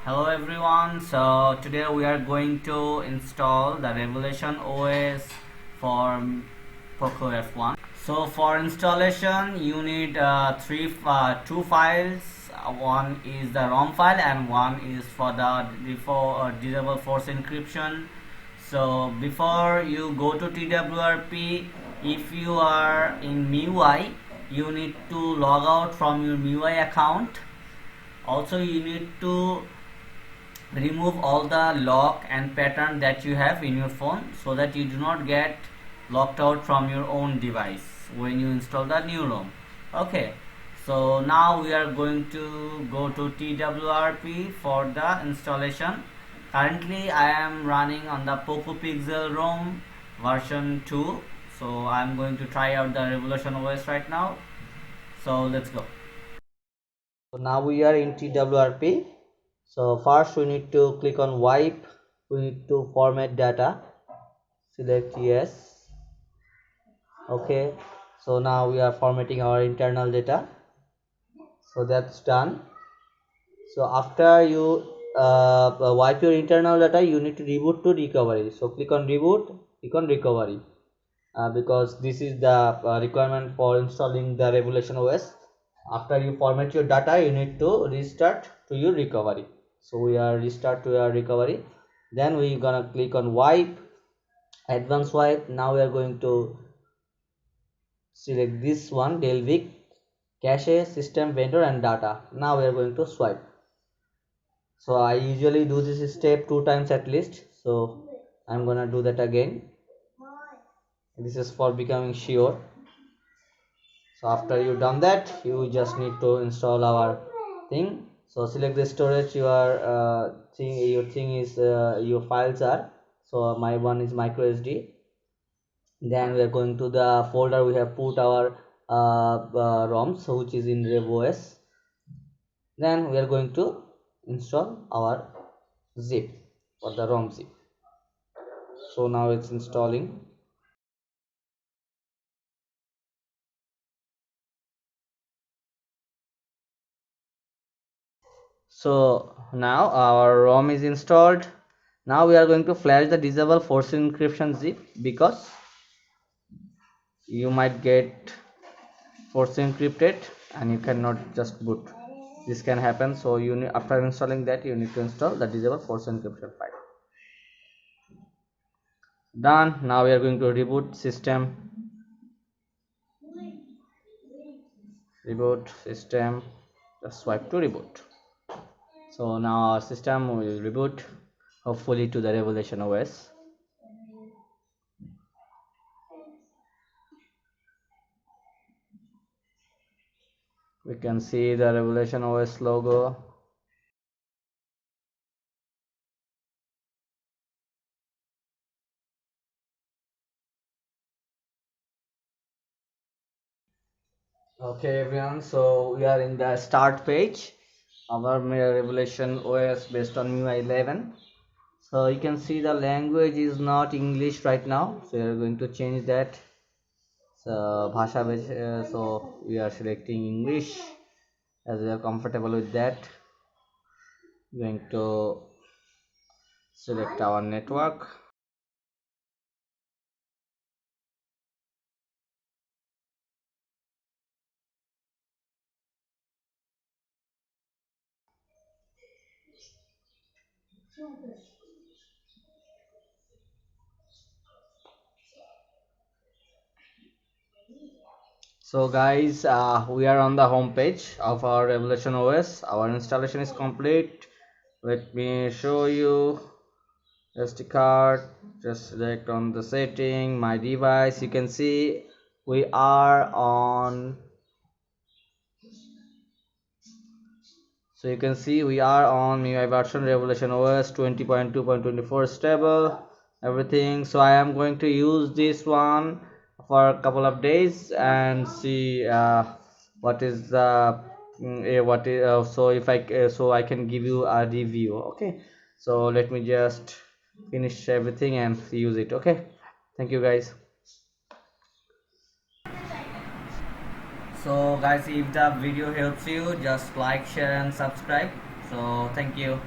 Hello everyone, so today we are going to install the Revelation OS for Poco F1. So for installation you need two files. One is the ROM file and one is for the disable force encryption. So before you go to TWRP, if you are in MIUI, you need to log out from your MIUI account. Also you need to remove all the lock and pattern that you have in your phone so that you do not get locked out from your own device when you install the new ROM. Okay, so now we are going to go to TWRP for the installation. Currently I am running on the Poco Pixel ROM version 2, so I am going to try out the Revolution OS right now. So let's go. So now we are in TWRP. So first we need to click on wipe. We need to format data. Select yes. Okay. So now we are formatting our internal data. So that's done. So after you wipe your internal data, you need to reboot to recovery. So click on reboot. Click on recovery. Because this is the requirement for installing the Revelation OS. After you format your data, you need to restart to your recovery. So we are restart to our recovery. Then we gonna click on wipe, advanced wipe. Now we are going to select this one, Delvic, cache, system, vendor and data. Now we are going to swipe. So I usually do this step 2 times at least. So I'm gonna do that again. This is for becoming sure. So after you done that, you just need to install our thing. So select the storage your your files are. So my one is micro SD. Then we are going to the folder we have put our ROMs, which is in RevOS. Then we are going to install our zip or the ROM zip. So now it's installing. So now our ROM is installed. Now we are going to flash the disable force encryption zip because you might get force encrypted and you cannot just boot. This can happen, so you need, after installing that, you need to install the disable force encryption file. Done. Now we are going to reboot system. Reboot system. Just swipe to reboot. So now our system will reboot, hopefully to the Revelation OS. We can see the Revelation OS logo. Okay everyone, so we are in the start page of our Revelation OS based on MIUI 11. So you can see the language is not English right now, so we are going to change that. So so we are selecting English as we are comfortable with that. Going to select our network. So guys, we are on the home page of our Revolution OS. Our installation is complete. Let me show you. SD card, just select on the setting, my device. You can see we are on, so you can see we are on MIUI version Revolution OS 20.2.24 stable, everything. So I am going to use this one for a couple of days and see what is the so if so I can give you a review. Okay, so let me just finish everything and use it. Okay, thank you guys. So guys, if the video helps you, just like, share and subscribe. So thank you.